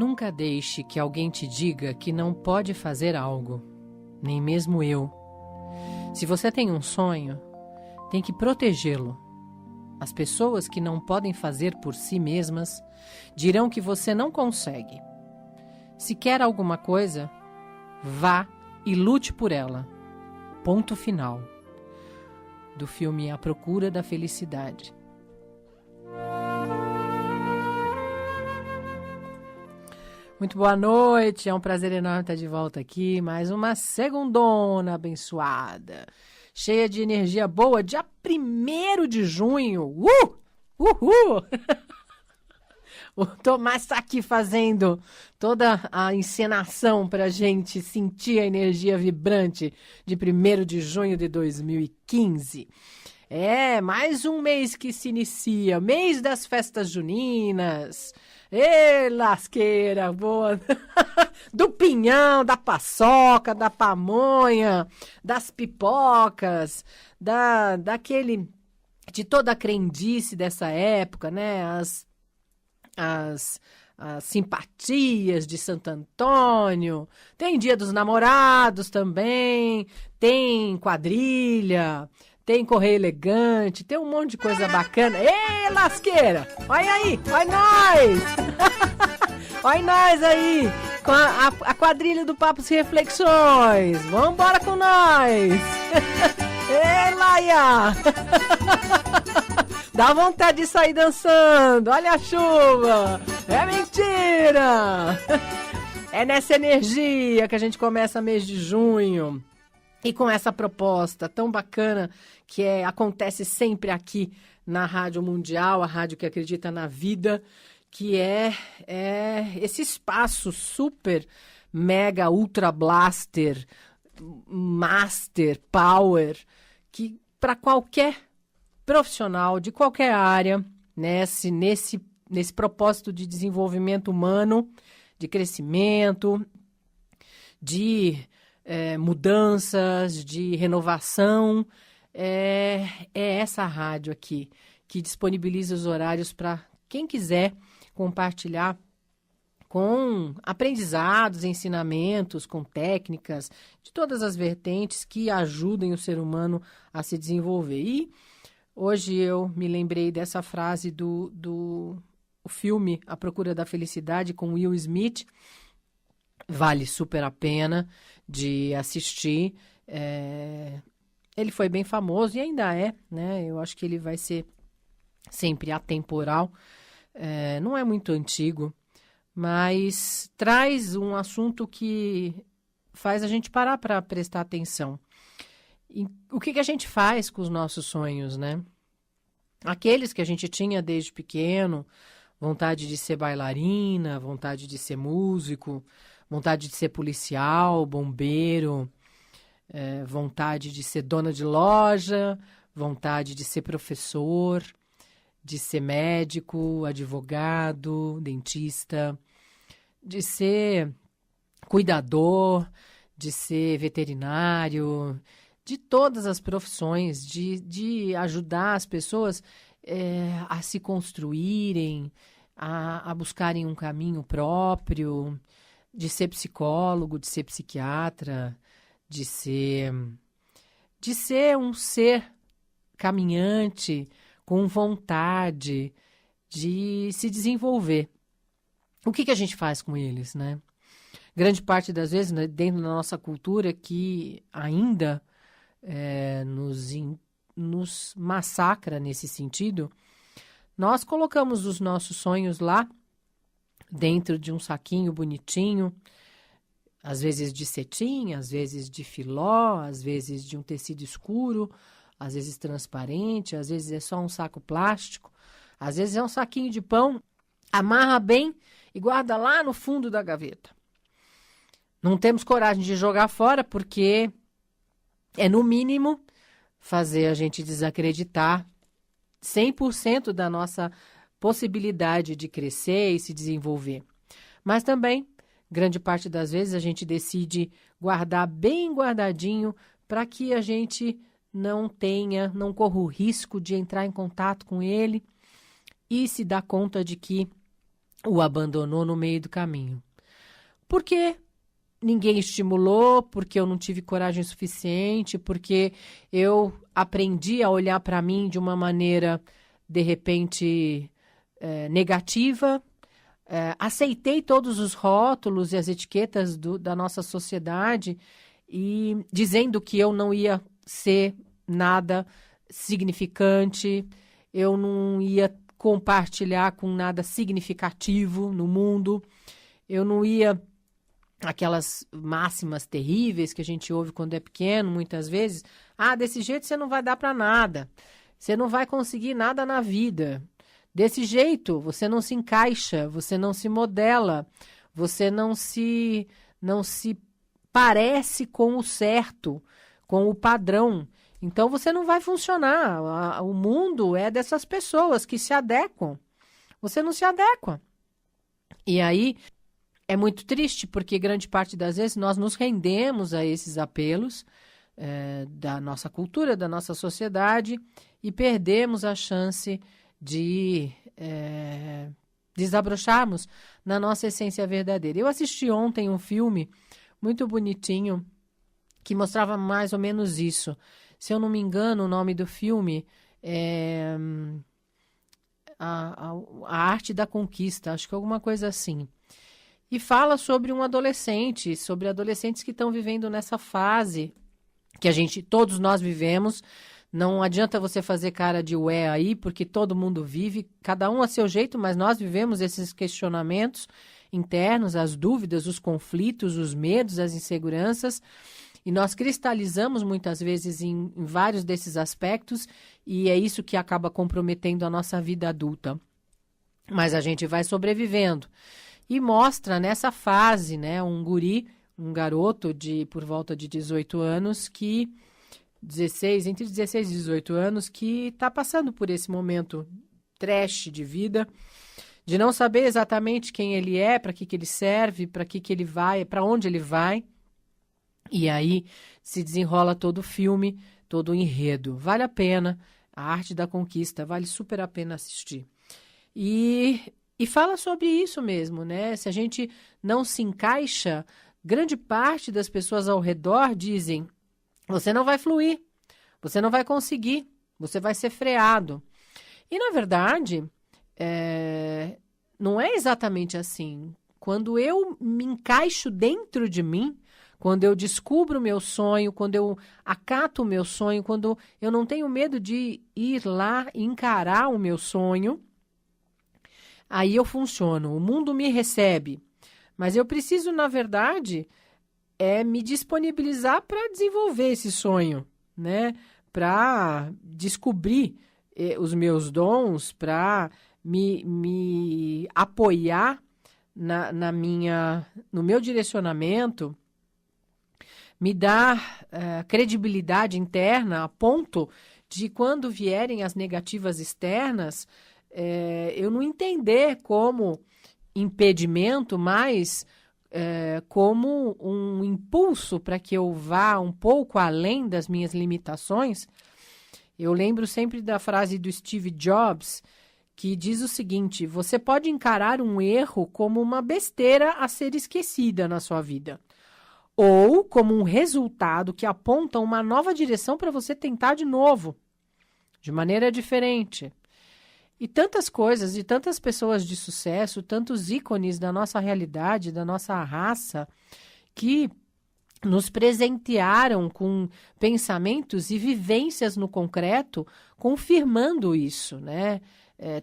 Nunca deixe que alguém te diga que não pode fazer algo, nem mesmo eu. Se você tem um sonho, tem que protegê-lo. As pessoas que não podem fazer por si mesmas dirão que você não consegue. Se quer alguma coisa, vá e lute por ela. Ponto final. Do filme A Procura da Felicidade. Muito boa noite, é um prazer enorme estar de volta aqui, mais uma segundona abençoada, cheia de energia boa, dia 1º de junho, Uhul! O Tomás está aqui fazendo toda a encenação para a gente sentir a energia vibrante de 1º de junho de 2015. É, mais um mês que se inicia, mês das festas juninas. Ê, lasqueira, boa! Do pinhão, da paçoca, da pamonha, das pipocas, de toda a crendice dessa época, né? As simpatias de Santo Antônio, tem Dia dos Namorados também, tem quadrilha, tem correio elegante, tem um monte de coisa bacana. Ei, lasqueira! Olha aí, olha nós! Olha nós aí, com a quadrilha do Papos e Reflexões. Vambora com nós! Ei, Laia! Dá vontade de sair dançando. Olha a chuva! É mentira! É nessa energia que a gente começa mês de junho. E com essa proposta tão bacana que acontece sempre aqui na Rádio Mundial, a rádio que acredita na vida, que é esse espaço super, mega, ultra blaster, master, power, que para qualquer profissional de qualquer área, nesse propósito de desenvolvimento humano, de crescimento, de mudanças, de renovação, é essa rádio aqui que disponibiliza os horários para quem quiser compartilhar com aprendizados, ensinamentos, com técnicas de todas as vertentes que ajudem o ser humano a se desenvolver. E hoje eu me lembrei dessa frase do filme A Procura da Felicidade com Will Smith. Vale super a pena de assistir. Ele foi bem famoso e ainda é, né? Eu acho que ele vai ser sempre atemporal. Não é muito antigo, mas traz um assunto que faz a gente parar para prestar atenção. E o que a gente faz com os nossos sonhos, né? Aqueles que a gente tinha desde pequeno, vontade de ser bailarina, vontade de ser músico, vontade de ser policial, bombeiro, vontade de ser dona de loja, vontade de ser professor, de ser médico, advogado, dentista, de ser cuidador, de ser veterinário, de todas as profissões, de ajudar as pessoas a se construírem, a buscarem um caminho próprio, de ser psicólogo, de ser psiquiatra, de ser um ser caminhante, com vontade de se desenvolver. O que a gente faz com eles, né? Grande parte das vezes, né, dentro da nossa cultura, que ainda nos massacra nesse sentido, nós colocamos os nossos sonhos lá, dentro de um saquinho bonitinho, às vezes de cetim, às vezes de filó, às vezes de um tecido escuro, às vezes transparente, às vezes é só um saco plástico, às vezes é um saquinho de pão, amarra bem e guarda lá no fundo da gaveta. Não temos coragem de jogar fora porque é, no mínimo, fazer a gente desacreditar 100% da nossa possibilidade de crescer e se desenvolver. Mas também, grande parte das vezes, a gente decide guardar bem guardadinho para que a gente não corra o risco de entrar em contato com ele e se dar conta de que o abandonou no meio do caminho. Porque ninguém estimulou, porque eu não tive coragem suficiente, porque eu aprendi a olhar para mim de uma maneira, de repente, negativa. Aceitei todos os rótulos e as etiquetas da nossa sociedade e dizendo que eu não ia ser nada significante, eu não ia compartilhar com nada significativo no mundo, eu não ia... Aquelas máximas terríveis que a gente ouve quando é pequeno, muitas vezes. Desse jeito você não vai dar para nada. Você não vai conseguir nada na vida. Desse jeito você não se encaixa, você não se modela, você não se parece com o certo, com o padrão. Então você não vai funcionar. O mundo é dessas pessoas que se adequam. Você não se adequa. E aí... É muito triste porque grande parte das vezes nós nos rendemos a esses apelos da nossa cultura, da nossa sociedade e perdemos a chance de desabrocharmos na nossa essência verdadeira. Eu assisti ontem um filme muito bonitinho que mostrava mais ou menos isso. Se eu não me engano, o nome do filme é a Arte da Conquista, acho que é alguma coisa assim. E fala sobre um adolescente, sobre adolescentes que estão vivendo nessa fase que todos nós vivemos. Não adianta você fazer cara de ué aí, porque todo mundo vive, cada um a seu jeito, mas nós vivemos esses questionamentos internos, as dúvidas, os conflitos, os medos, as inseguranças, e nós cristalizamos muitas vezes em vários desses aspectos, e é isso que acaba comprometendo a nossa vida adulta. Mas a gente vai sobrevivendo. E mostra nessa fase, né, um garoto por volta de 18 anos, entre 16 e 18 anos, que está passando por esse momento trash de vida, de não saber exatamente quem ele é, para que ele serve, para que ele vai, para onde ele vai. E aí se desenrola todo o filme, todo o enredo. Vale a pena, a Arte da Conquista, vale super a pena assistir. E fala sobre isso mesmo, né? Se a gente não se encaixa, grande parte das pessoas ao redor dizem: você não vai fluir, você não vai conseguir, você vai ser freado. E, na verdade, não é exatamente assim. Quando eu me encaixo dentro de mim, quando eu descubro o meu sonho, quando eu acato o meu sonho, quando eu não tenho medo de ir lá e encarar o meu sonho, aí eu funciono, o mundo me recebe. Mas eu preciso, na verdade, me disponibilizar para desenvolver esse sonho, né? Para descobrir os meus dons, para me apoiar no meu direcionamento, me dar credibilidade interna a ponto de, quando vierem as negativas externas, eu não entender como impedimento, mas como um impulso para que eu vá um pouco além das minhas limitações. Eu lembro sempre da frase do Steve Jobs, que diz o seguinte: você pode encarar um erro como uma besteira a ser esquecida na sua vida, ou como um resultado que aponta uma nova direção para você tentar de novo, de maneira diferente. E tantas coisas, e tantas pessoas de sucesso, tantos ícones da nossa realidade, da nossa raça, que nos presentearam com pensamentos e vivências no concreto, confirmando isso, né?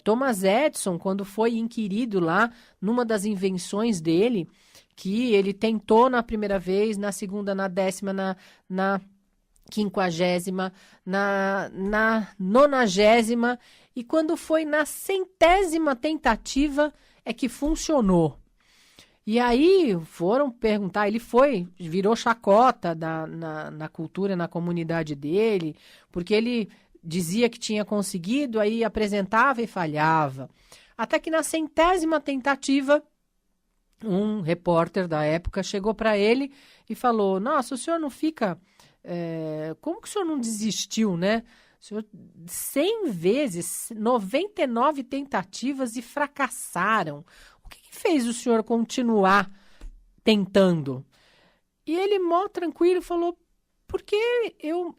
Thomas Edison, quando foi inquirido lá, numa das invenções dele, que ele tentou na primeira vez, na segunda, na 10ª, na 50ª, na 90ª, e quando foi na 100ª tentativa é que funcionou. E aí foram perguntar, virou chacota na cultura, na comunidade dele, porque ele dizia que tinha conseguido, aí apresentava e falhava. Até que na 100ª tentativa, um repórter da época chegou para ele e falou: nossa, o senhor não fica... como que o senhor não desistiu, né? O senhor 100 vezes, 99 tentativas e fracassaram. O que fez o senhor continuar tentando? E ele, mó tranquilo, falou, porque eu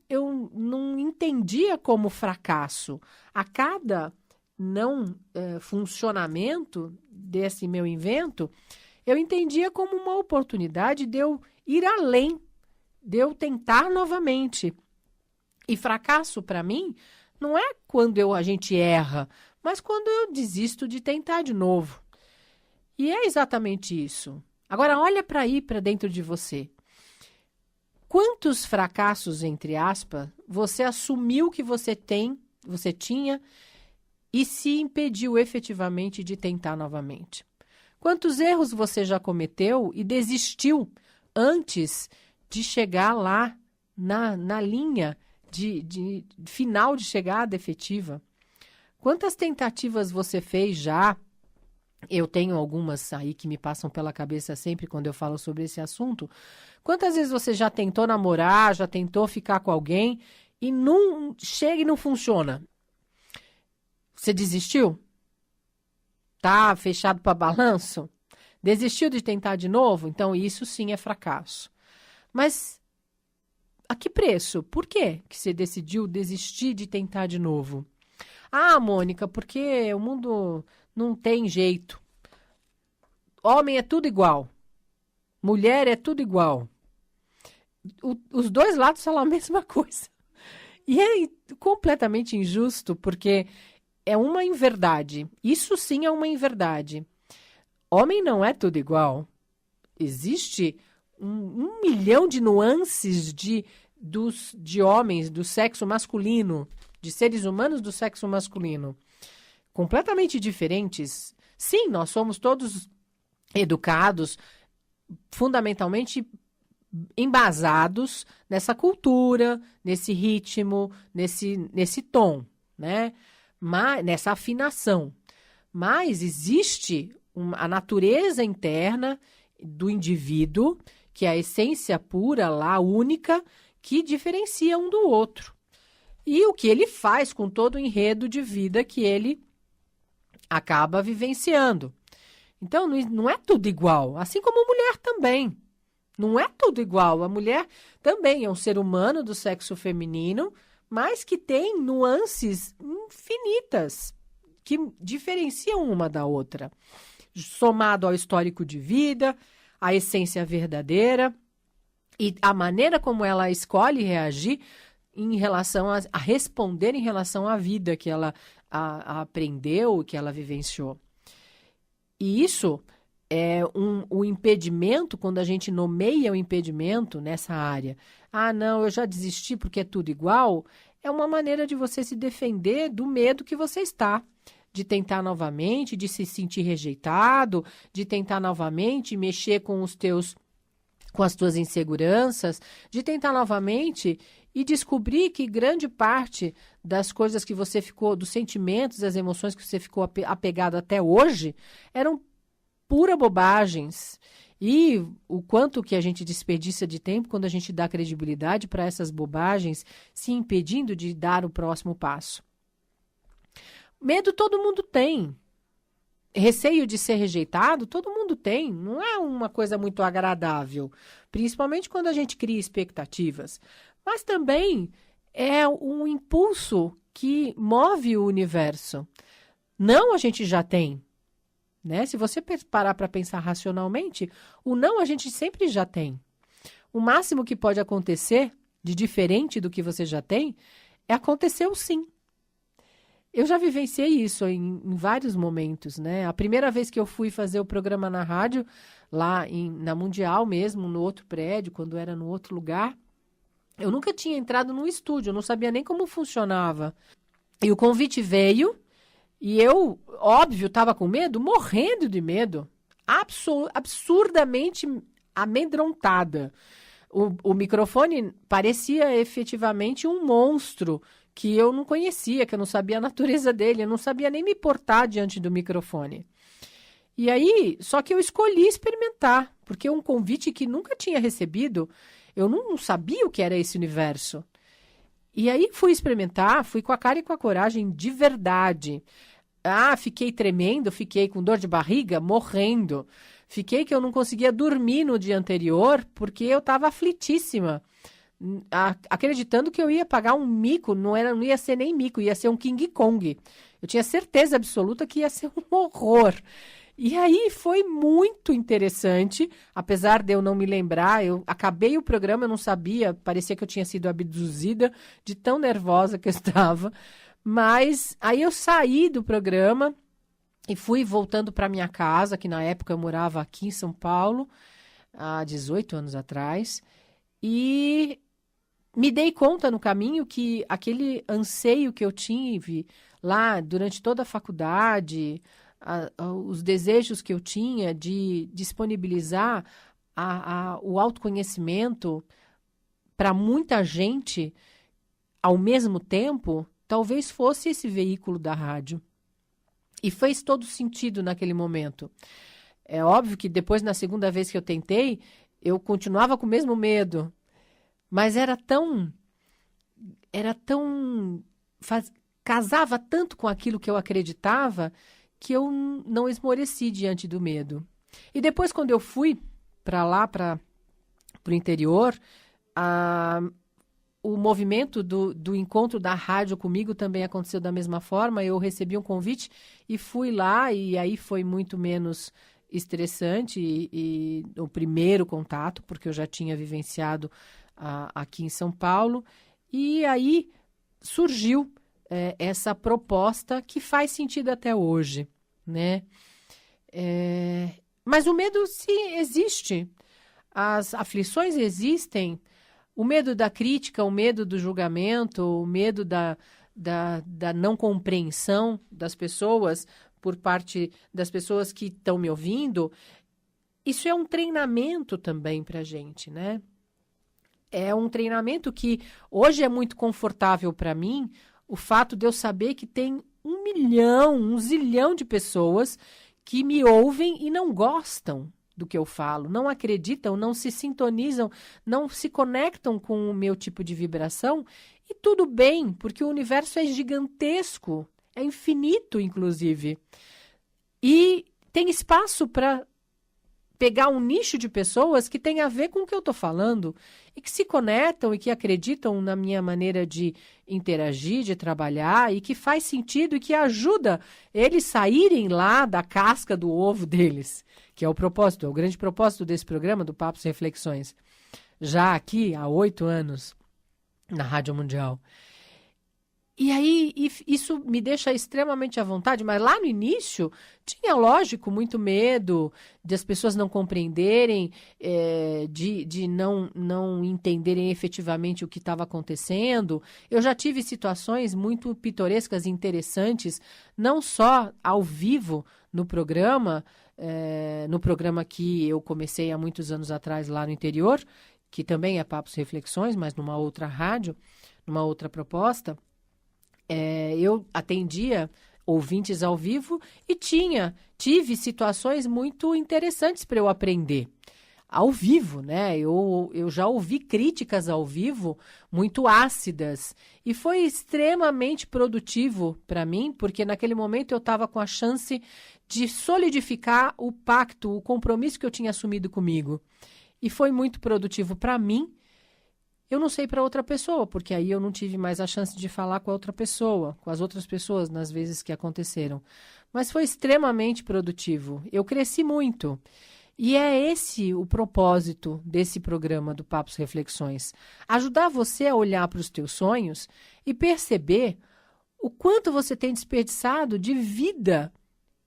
não entendia como fracasso. A cada não funcionamento desse meu invento, eu entendia como uma oportunidade de eu ir além, de eu tentar novamente. E fracasso, para mim, não é quando a gente erra, mas quando eu desisto de tentar de novo. E é exatamente isso. Agora, olha para aí, para dentro de você. Quantos fracassos, entre aspas, você assumiu que você tinha e se impediu efetivamente de tentar novamente? Quantos erros você já cometeu e desistiu antes de chegar lá na linha de final de chegada efetiva? Quantas tentativas você fez já? Eu tenho algumas aí que me passam pela cabeça sempre quando eu falo sobre esse assunto. Quantas vezes você já tentou namorar, já tentou ficar com alguém e não chega e não funciona? Você desistiu? Tá fechado para balanço? Desistiu de tentar de novo? Então isso sim é fracasso. Mas a que preço? Por que você decidiu desistir de tentar de novo? Ah, Mônica, porque o mundo não tem jeito. Homem é tudo igual. Mulher é tudo igual. Os dois lados falam a mesma coisa. E é completamente injusto, porque é uma inverdade. Isso sim é uma inverdade. Homem não é tudo igual. Existe um milhão de nuances de homens do sexo masculino, de seres humanos do sexo masculino, completamente diferentes. Sim, nós somos todos educados, fundamentalmente embasados nessa cultura, nesse ritmo, nesse tom, né? Nessa afinação. Mas existe a natureza interna do indivíduo, que é a essência pura lá, única, que diferencia um do outro. E o que ele faz com todo o enredo de vida que ele acaba vivenciando. Então, não é tudo igual, assim como a mulher também. Não é tudo igual. A mulher também é um ser humano do sexo feminino, mas que tem nuances infinitas que diferenciam uma da outra. Somado ao histórico de vida, à essência verdadeira e a maneira como ela escolhe reagir em relação a responder em relação à vida que ela aprendeu, que ela vivenciou. E isso é o impedimento, quando a gente nomeia o impedimento nessa área. Ah, não, eu já desisti porque é tudo igual. É uma maneira de você se defender do medo que você está. De tentar novamente, de se sentir rejeitado, de tentar novamente mexer com as tuas inseguranças, de tentar novamente e descobrir que grande parte das coisas que você ficou, dos sentimentos, das emoções que você ficou apegado até hoje, eram pura bobagens. E o quanto que a gente desperdiça de tempo quando a gente dá credibilidade para essas bobagens, se impedindo de dar o próximo passo. Medo todo mundo tem. Receio de ser rejeitado, todo mundo tem. Não é uma coisa muito agradável, principalmente quando a gente cria expectativas. Mas também é um impulso que move o universo. Não a gente já tem, né? Se você parar para pensar racionalmente, o não a gente sempre já tem. O máximo que pode acontecer de diferente do que você já tem é acontecer o sim. Eu já vivenciei isso em vários momentos, né? A primeira vez que eu fui fazer o programa na rádio, lá na Mundial mesmo, no outro prédio, quando era no outro lugar, eu nunca tinha entrado num estúdio, eu não sabia nem como funcionava. E o convite veio, e eu, óbvio, estava com medo, morrendo de medo, absurdamente amedrontada. O microfone parecia efetivamente um monstro que eu não conhecia, que eu não sabia a natureza dele, eu não sabia nem me portar diante do microfone. E aí, só que eu escolhi experimentar, porque um convite que nunca tinha recebido, eu não sabia o que era esse universo. E aí fui experimentar, fui com a cara e com a coragem de verdade. Fiquei tremendo, fiquei com dor de barriga, morrendo. Fiquei que eu não conseguia dormir no dia anterior, porque eu estava aflitíssima, acreditando que eu ia pagar um mico, não ia ser nem mico, ia ser um King Kong. Eu tinha certeza absoluta que ia ser um horror. E aí foi muito interessante, apesar de eu não me lembrar, eu acabei o programa, eu não sabia, parecia que eu tinha sido abduzida de tão nervosa que eu estava. Mas aí eu saí do programa e fui voltando para minha casa, que na época eu morava aqui em São Paulo, há 18 anos atrás, e me dei conta no caminho que aquele anseio que eu tive lá durante toda a faculdade, os desejos que eu tinha de disponibilizar o autoconhecimento para muita gente ao mesmo tempo, talvez fosse esse veículo da rádio. E fez todo sentido naquele momento. É óbvio que depois, na segunda vez que eu tentei, eu continuava com o mesmo medo. Mas casava tanto com aquilo que eu acreditava que eu não esmoreci diante do medo. E depois, quando eu fui para lá, para o interior, o movimento do encontro da rádio comigo também aconteceu da mesma forma. Eu recebi um convite e fui lá, e aí foi muito menos estressante e o primeiro contato, porque eu já tinha vivenciado aqui em São Paulo. E aí surgiu essa proposta que faz sentido até hoje, né? Mas o medo, sim, existe. As aflições existem. O medo da crítica, o medo do julgamento, o medo da não compreensão das pessoas por parte das pessoas que estão me ouvindo, isso é um treinamento também para a gente, né? É um treinamento que hoje é muito confortável para mim, o fato de eu saber que tem 1 milhão, 1 zilhão de pessoas que me ouvem e não gostam do que eu falo, não acreditam, não se sintonizam, não se conectam com o meu tipo de vibração, e tudo bem, porque o universo é gigantesco, é infinito, inclusive. E tem espaço para pegar um nicho de pessoas que tem a ver com o que eu estou falando e que se conectam e que acreditam na minha maneira de interagir, de trabalhar, e que faz sentido e que ajuda eles saírem lá da casca do ovo deles, que é o propósito, é o grande propósito desse programa do Papos e Reflexões, já aqui há 8 anos na Rádio Mundial. E aí, isso me deixa extremamente à vontade, mas lá no início tinha, lógico, muito medo de as pessoas não compreenderem, de não entenderem efetivamente o que estava acontecendo. Eu já tive situações muito pitorescas e interessantes, não só ao vivo no programa que eu comecei há muitos anos atrás lá no interior, que também é Papos e Reflexões, mas numa outra rádio, numa outra proposta. Eu atendia ouvintes ao vivo e tive situações muito interessantes para eu aprender ao vivo, né? Eu já ouvi críticas ao vivo muito ácidas e foi extremamente produtivo para mim, porque naquele momento eu estava com a chance de solidificar o pacto, o compromisso que eu tinha assumido comigo. E foi muito produtivo para mim. Eu não sei para outra pessoa, porque aí eu não tive mais a chance de falar com a outra pessoa, com as outras pessoas nas vezes que aconteceram. Mas foi extremamente produtivo. Eu cresci muito. E é esse o propósito desse programa do Papos Reflexões. Ajudar você a olhar para os teus sonhos e perceber o quanto você tem desperdiçado de vida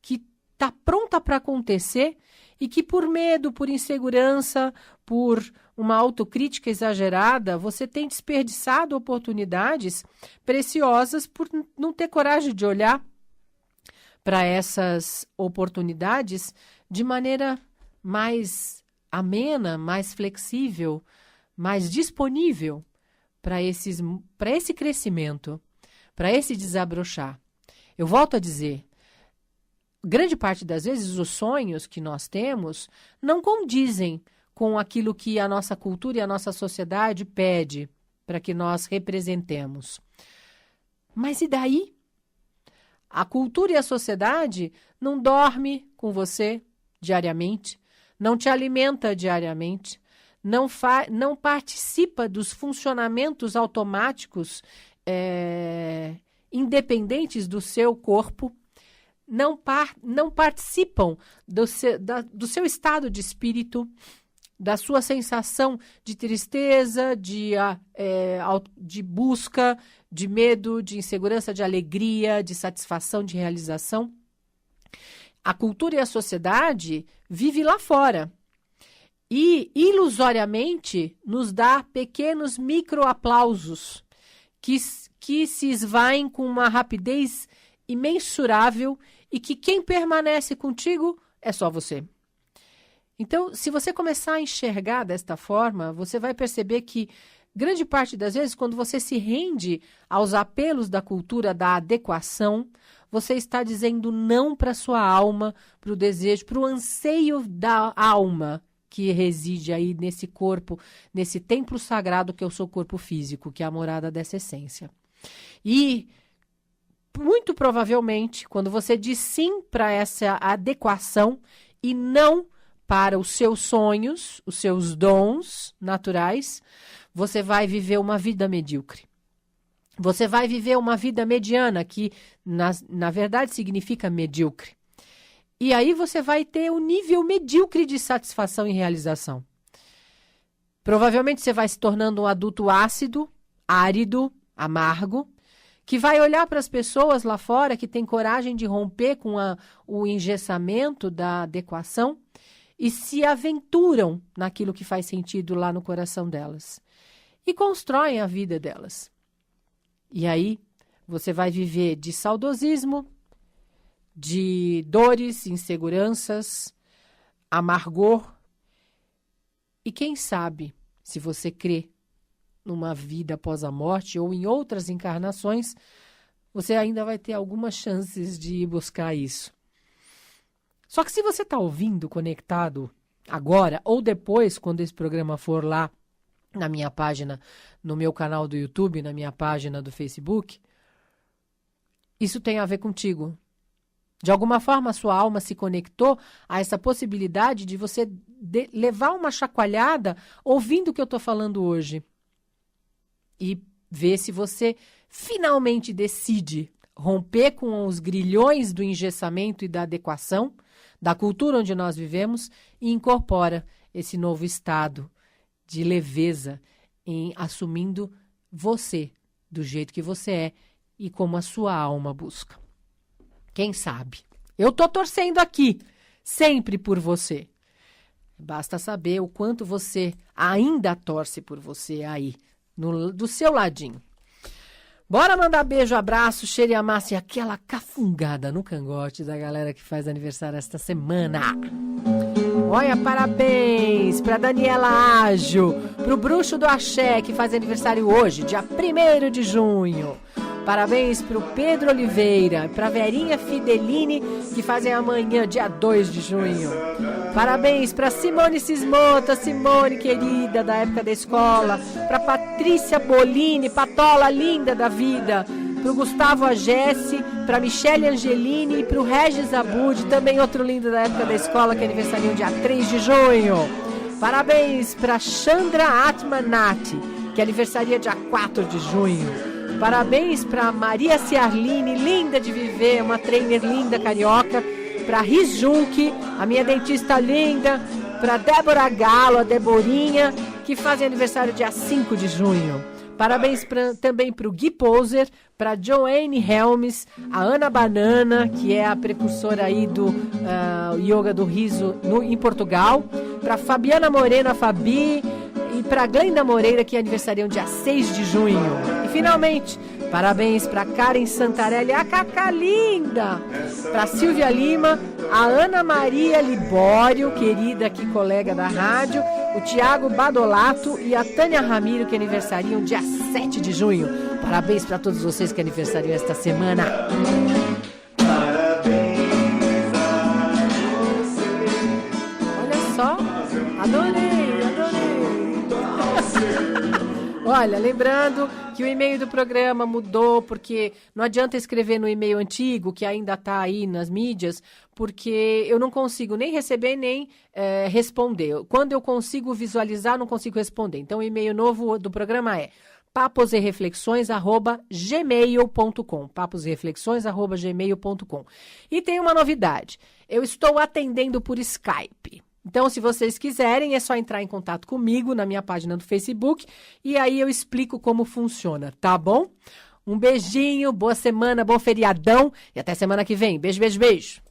que está pronta para acontecer e que por medo, por insegurança, por uma autocrítica exagerada, você tem desperdiçado oportunidades preciosas por não ter coragem de olhar para essas oportunidades de maneira mais amena, mais flexível, mais disponível para esse crescimento, para esse desabrochar. Eu volto a dizer, grande parte das vezes os sonhos que nós temos não condizem com aquilo que a nossa cultura e a nossa sociedade pede para que nós representemos. Mas e daí? A cultura e a sociedade não dorme com você diariamente, não te alimenta diariamente, não participa dos funcionamentos automáticos independentes do seu corpo, não participam do seu estado de espírito, da sua sensação de tristeza, de busca, de medo, de insegurança, de alegria, de satisfação, de realização. A cultura e a sociedade vive lá fora e, ilusoriamente, nos dá pequenos microaplausos que se esvaem com uma rapidez imensurável e que quem permanece contigo é só você. Então, se você começar a enxergar desta forma, você vai perceber que grande parte das vezes, quando você se rende aos apelos da cultura da adequação, você está dizendo não para a sua alma, para o desejo, para o anseio da alma que reside aí nesse corpo, nesse templo sagrado que é o seu corpo físico, que é a morada dessa essência. E, muito provavelmente, quando você diz sim para essa adequação e não para os seus sonhos, os seus dons naturais, você vai viver uma vida medíocre. Você vai viver uma vida mediana, que na verdade significa medíocre. E aí você vai ter um nível medíocre de satisfação e realização. Provavelmente você vai se tornando um adulto ácido, árido, amargo, que vai olhar para as pessoas lá fora que têm coragem de romper com o engessamento da adequação e se aventuram naquilo que faz sentido lá no coração delas. E constroem a vida delas. E aí você vai viver de saudosismo, de dores, inseguranças, amargor. E quem sabe, se você crê numa vida após a morte ou em outras encarnações, você ainda vai ter algumas chances de ir buscar isso. Só que se você está ouvindo conectado agora ou depois, quando esse programa for lá na minha página, no meu canal do YouTube, na minha página do Facebook, isso tem a ver contigo. De alguma forma, a sua alma se conectou a essa possibilidade de você levar uma chacoalhada ouvindo o que eu estou falando hoje. E ver se você finalmente decide romper com os grilhões do engessamento e da adequação da cultura onde nós vivemos e incorpora esse novo estado de leveza em assumindo você do jeito que você é e como a sua alma busca. Quem sabe? Eu tô torcendo aqui, sempre por você. Basta saber o quanto você ainda torce por você aí, do seu ladinho. Bora mandar beijo, abraço, cheiro e amassa e aquela cafungada no cangote da galera que faz aniversário esta semana. Olha, parabéns para Daniela Ágil, pro Bruxo do Axé, que faz aniversário hoje, dia 1º de junho. Parabéns pro Pedro Oliveira, pra Verinha Fidelini, que fazem amanhã, dia 2 de junho. Parabéns pra Simone Sismota, Simone querida, da época da escola. Pra Patrícia Bolini, patola linda da vida. Pro Gustavo Agesse, pra Michele Angelini e pro Regis Abud, também outro lindo da época da escola, que é aniversário dia 3 de junho. Parabéns pra Chandra Atmanati, que é aniversaria dia 4 de junho. Parabéns para Maria Ciarline, linda de viver, uma trainer linda carioca. Para Riz Junk, a minha dentista linda. Para Débora Galo, a Deborinha, que faz aniversário dia 5 de junho. Parabéns também para o Gui Poser, para Joanne Helms, a Ana Banana, que é a precursora aí do yoga do riso em Portugal. Para Fabiana Morena, Fabi. E para Glenda Moreira, que é aniversariam dia 6 de junho. E finalmente, parabéns para Karen Santarelli, a Cacá linda. Para Silvia Lima, a Ana Maria Libório, querida aqui colega da rádio. O Tiago Badolato e a Tânia Ramiro, que aniversariam dia 7 de junho. Parabéns para todos vocês que aniversariam esta semana. Parabéns a você. Olha só, adorei. Olha, lembrando que o e-mail do programa mudou, porque não adianta escrever no e-mail antigo, que ainda está aí nas mídias, porque eu não consigo nem receber nem responder. Quando eu consigo visualizar, não consigo responder. Então, o e-mail novo do programa é paposreflexões@gmail.com, paposreflexões@gmail.com. E tem uma novidade, eu estou atendendo por Skype. Então, se vocês quiserem, é só entrar em contato comigo na minha página do Facebook e aí eu explico como funciona, tá bom? Um beijinho, boa semana, bom feriadão e até semana que vem. Beijo, beijo, beijo.